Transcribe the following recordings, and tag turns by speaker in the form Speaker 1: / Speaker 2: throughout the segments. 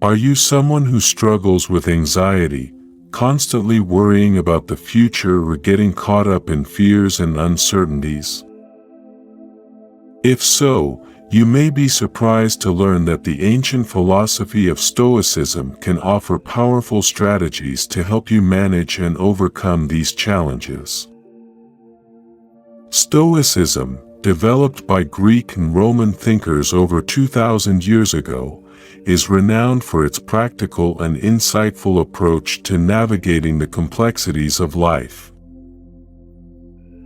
Speaker 1: Are you someone who struggles with anxiety, constantly worrying about the future or getting caught up in fears and uncertainties? If so, you may be surprised to learn that the ancient philosophy of Stoicism can offer powerful strategies to help you manage and overcome these challenges. Stoicism, developed by Greek and Roman thinkers over 2,000 years ago, is renowned for its practical and insightful approach to navigating the complexities of life.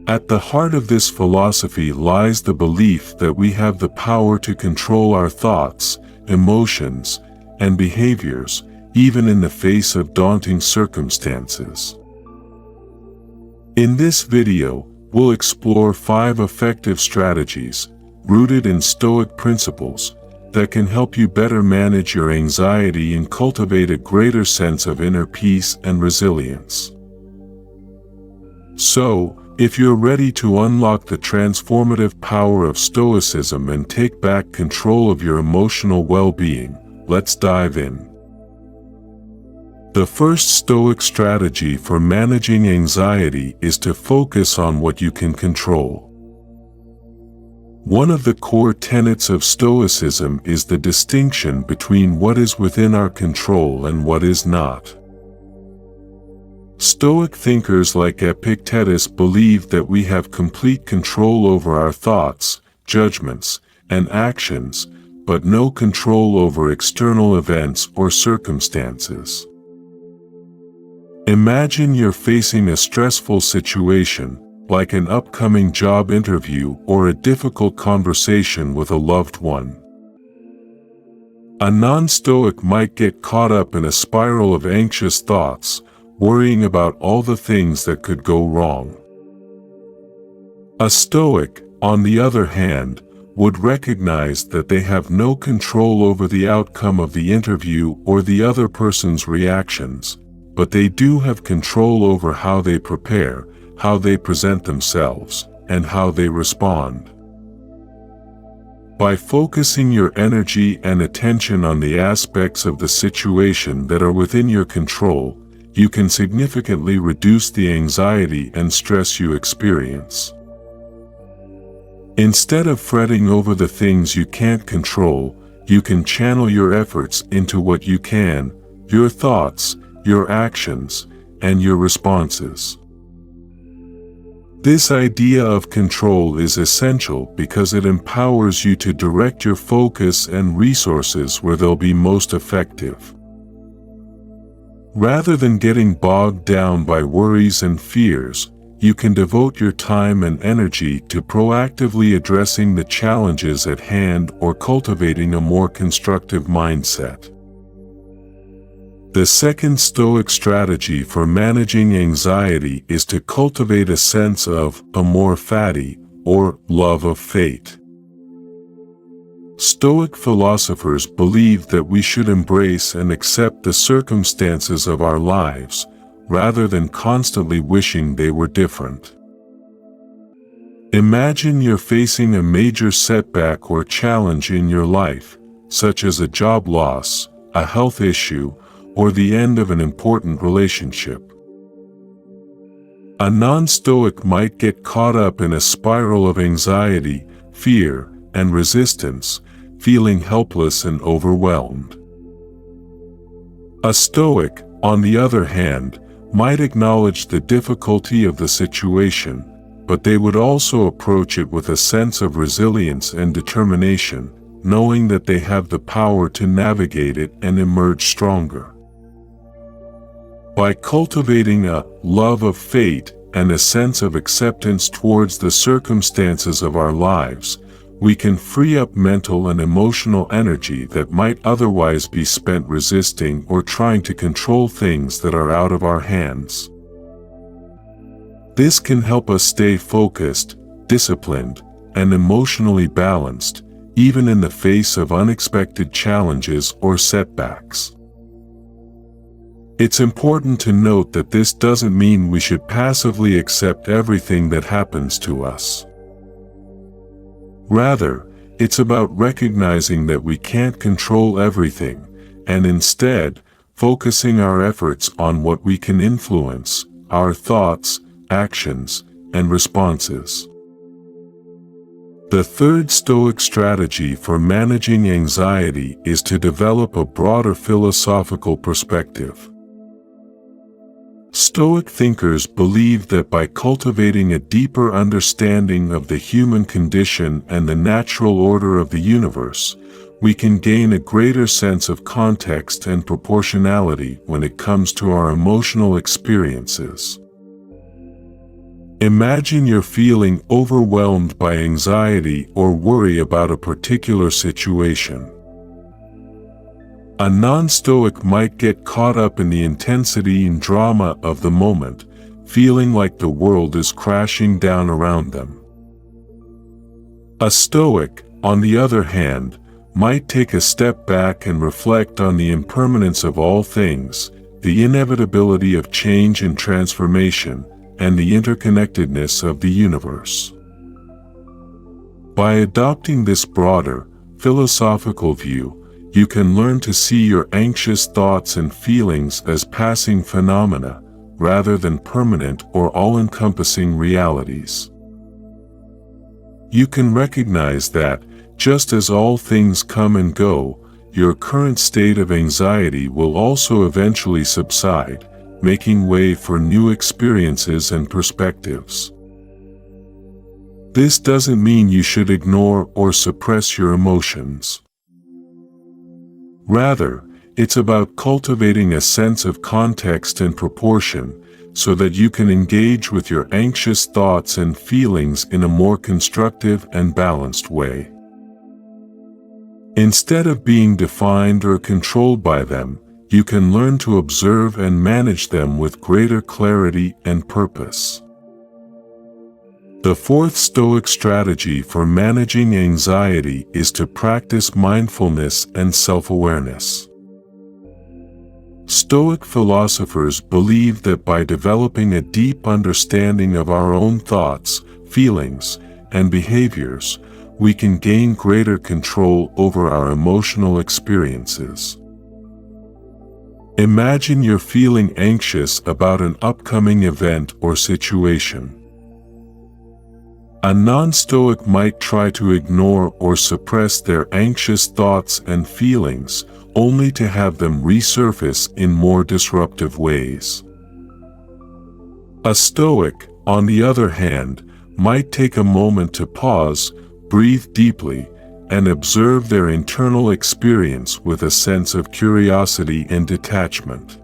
Speaker 1: At the heart of this philosophy lies the belief that we have the power to control our thoughts, emotions, and behaviors, even in the face of daunting circumstances. In this video, we'll explore 5 effective strategies, rooted in Stoic principles, that can help you better manage your anxiety and cultivate a greater sense of inner peace and resilience. So, if you're ready to unlock the transformative power of Stoicism and take back control of your emotional well-being, let's dive in. The first Stoic strategy for managing anxiety is to focus on what you can control. One of the core tenets of Stoicism is the distinction between what is within our control and what is not. Stoic thinkers like Epictetus believe that we have complete control over our thoughts, judgments, and actions, but no control over external events or circumstances. Imagine you're facing a stressful situation, like an upcoming job interview or a difficult conversation with a loved one. A non-Stoic might get caught up in a spiral of anxious thoughts, worrying about all the things that could go wrong. A Stoic, on the other hand, would recognize that they have no control over the outcome of the interview or the other person's reactions, but they do have control over how they prepare, how they present themselves, and how they respond. By focusing your energy and attention on the aspects of the situation that are within your control, you can significantly reduce the anxiety and stress you experience. Instead of fretting over the things you can't control, you can channel your efforts into what you can, your thoughts, your actions, and your responses. This idea of control is essential because it empowers you to direct your focus and resources where they'll be most effective. Rather than getting bogged down by worries and fears, you can devote your time and energy to proactively addressing the challenges at hand or cultivating a more constructive mindset. The second Stoic strategy for managing anxiety is to cultivate a sense of amor fati, or love of fate. Stoic philosophers believe that we should embrace and accept the circumstances of our lives, rather than constantly wishing they were different. Imagine you're facing a major setback or challenge in your life, such as a job loss, a health issue, or the end of an important relationship. A non-Stoic might get caught up in a spiral of anxiety, fear, and resistance, feeling helpless and overwhelmed. A Stoic, on the other hand, might acknowledge the difficulty of the situation, but they would also approach it with a sense of resilience and determination, knowing that they have the power to navigate it and emerge stronger. By cultivating a love of fate and a sense of acceptance towards the circumstances of our lives, we can free up mental and emotional energy that might otherwise be spent resisting or trying to control things that are out of our hands. This can help us stay focused, disciplined, and emotionally balanced, even in the face of unexpected challenges or setbacks. It's important to note that this doesn't mean we should passively accept everything that happens to us. Rather, it's about recognizing that we can't control everything, and instead, focusing our efforts on what we can influence, our thoughts, actions, and responses. The third Stoic strategy for managing anxiety is to develop a broader philosophical perspective. Stoic thinkers believe that by cultivating a deeper understanding of the human condition and the natural order of the universe, we can gain a greater sense of context and proportionality when it comes to our emotional experiences. Imagine you're feeling overwhelmed by anxiety or worry about a particular situation. A non-Stoic might get caught up in the intensity and drama of the moment, feeling like the world is crashing down around them. A Stoic, on the other hand, might take a step back and reflect on the impermanence of all things, the inevitability of change and transformation, and the interconnectedness of the universe. By adopting this broader, philosophical view, you can learn to see your anxious thoughts and feelings as passing phenomena, rather than permanent or all-encompassing realities. You can recognize that, just as all things come and go, your current state of anxiety will also eventually subside, making way for new experiences and perspectives. This doesn't mean you should ignore or suppress your emotions. Rather, it's about cultivating a sense of context and proportion so that you can engage with your anxious thoughts and feelings in a more constructive and balanced way. Instead of being defined or controlled by them, you can learn to observe and manage them with greater clarity and purpose. The fourth Stoic strategy for managing anxiety is to practice mindfulness and self-awareness. Stoic philosophers believe that by developing a deep understanding of our own thoughts, feelings, and behaviors, we can gain greater control over our emotional experiences. Imagine you're feeling anxious about an upcoming event or situation. A non-Stoic might try to ignore or suppress their anxious thoughts and feelings, only to have them resurface in more disruptive ways. A Stoic, on the other hand, might take a moment to pause, breathe deeply, and observe their internal experience with a sense of curiosity and detachment.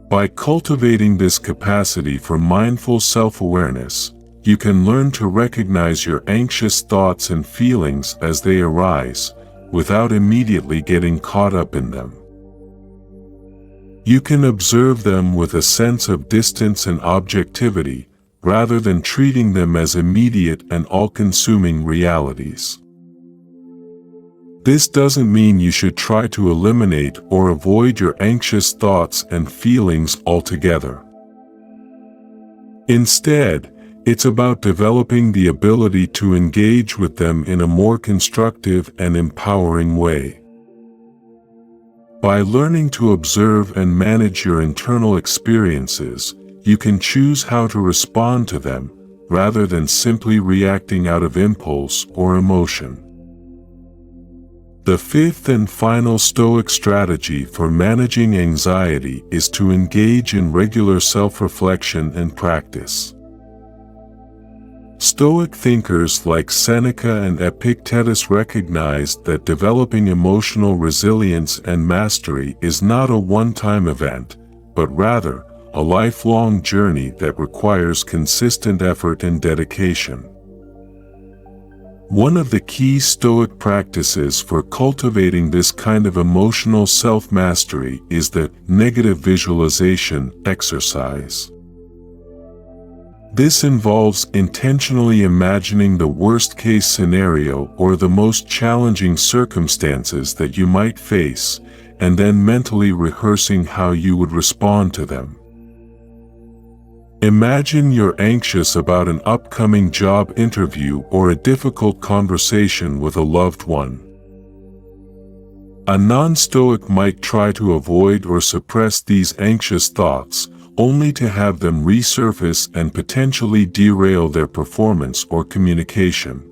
Speaker 1: By cultivating this capacity for mindful self-awareness, you can learn to recognize your anxious thoughts and feelings as they arise, without immediately getting caught up in them. You can observe them with a sense of distance and objectivity, rather than treating them as immediate and all-consuming realities. This doesn't mean you should try to eliminate or avoid your anxious thoughts and feelings altogether. Instead, it's about developing the ability to engage with them in a more constructive and empowering way. By learning to observe and manage your internal experiences, you can choose how to respond to them, rather than simply reacting out of impulse or emotion. The fifth and final Stoic strategy for managing anxiety is to engage in regular self-reflection and practice. Stoic thinkers like Seneca and Epictetus recognized that developing emotional resilience and mastery is not a one-time event, but rather, a lifelong journey that requires consistent effort and dedication. One of the key Stoic practices for cultivating this kind of emotional self-mastery is the negative visualization exercise. This involves intentionally imagining the worst-case scenario or the most challenging circumstances that you might face, and then mentally rehearsing how you would respond to them. Imagine you're anxious about an upcoming job interview or a difficult conversation with a loved one. A non-Stoic might try to avoid or suppress these anxious thoughts, only to have them resurface and potentially derail their performance or communication.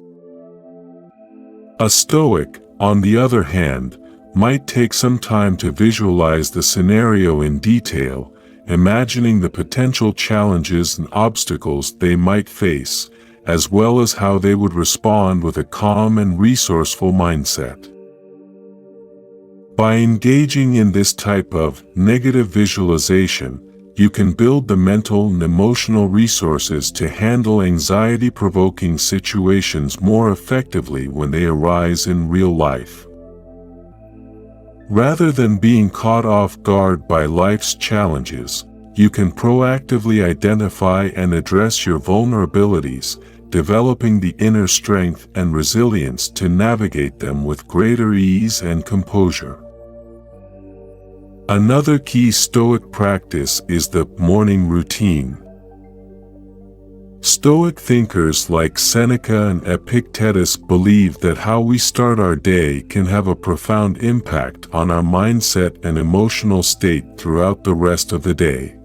Speaker 1: A Stoic, on the other hand, might take some time to visualize the scenario in detail, imagining the potential challenges and obstacles they might face, as well as how they would respond with a calm and resourceful mindset. By engaging in this type of negative visualization, you can build the mental and emotional resources to handle anxiety-provoking situations more effectively when they arise in real life. Rather than being caught off guard by life's challenges, you can proactively identify and address your vulnerabilities, developing the inner strength and resilience to navigate them with greater ease and composure. Another key Stoic practice is the morning routine. Stoic thinkers like Seneca and Epictetus believe that how we start our day can have a profound impact on our mindset and emotional state throughout the rest of the day.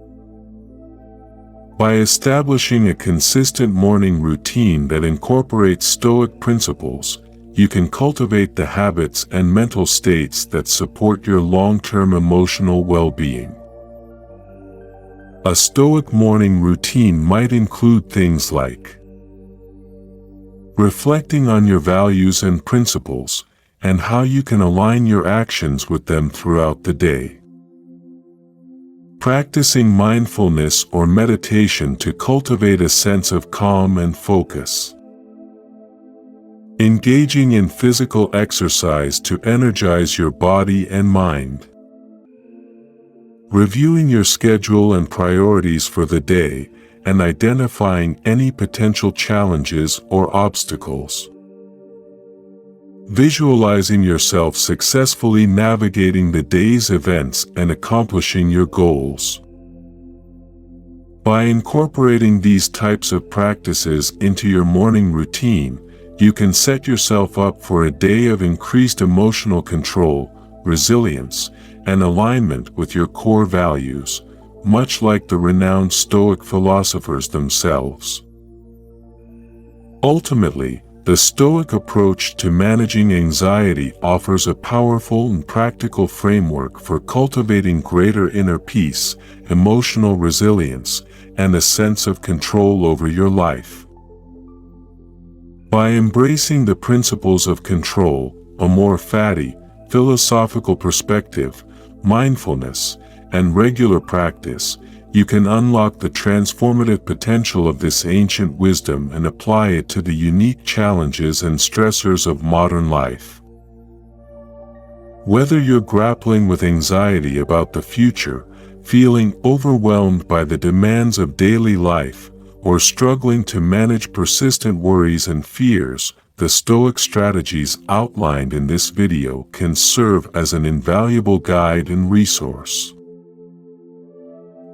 Speaker 1: By establishing a consistent morning routine that incorporates Stoic principles, you can cultivate the habits and mental states that support your long-term emotional well-being. A Stoic morning routine might include things like reflecting on your values and principles, and how you can align your actions with them throughout the day. Practicing mindfulness or meditation to cultivate a sense of calm and focus. Engaging in physical exercise to energize your body and mind. Reviewing your schedule and priorities for the day, and identifying any potential challenges or obstacles. Visualizing yourself successfully navigating the day's events and accomplishing your goals. By incorporating these types of practices into your morning routine, you can set yourself up for a day of increased emotional control, resilience, and alignment with your core values, much like the renowned Stoic philosophers themselves. Ultimately, the Stoic approach to managing anxiety offers a powerful and practical framework for cultivating greater inner peace, emotional resilience, and a sense of control over your life. By embracing the principles of control, a more philosophical perspective, mindfulness, and regular practice, you can unlock the transformative potential of this ancient wisdom and apply it to the unique challenges and stressors of modern life. Whether you're grappling with anxiety about the future, feeling overwhelmed by the demands of daily life, or struggling to manage persistent worries and fears, the Stoic strategies outlined in this video can serve as an invaluable guide and resource.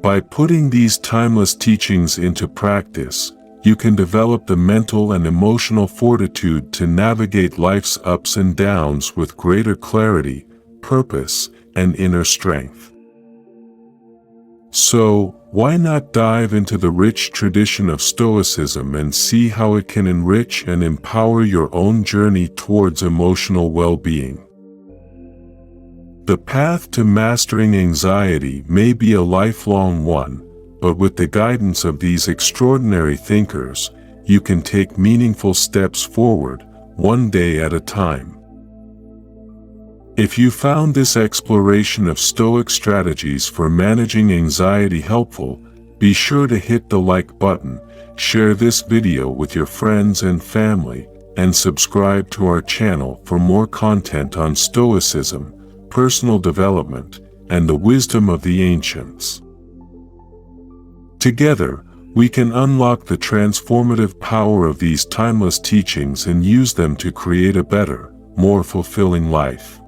Speaker 1: By putting these timeless teachings into practice, you can develop the mental and emotional fortitude to navigate life's ups and downs with greater clarity, purpose, and inner strength. So, why not dive into the rich tradition of Stoicism and see how it can enrich and empower your own journey towards emotional well-being? The path to mastering anxiety may be a lifelong one, but with the guidance of these extraordinary thinkers, you can take meaningful steps forward, one day at a time. If you found this exploration of Stoic strategies for managing anxiety helpful, be sure to hit the like button, share this video with your friends and family, and subscribe to our channel for more content on Stoicism, personal development, and the wisdom of the ancients. Together, we can unlock the transformative power of these timeless teachings and use them to create a better, more fulfilling life.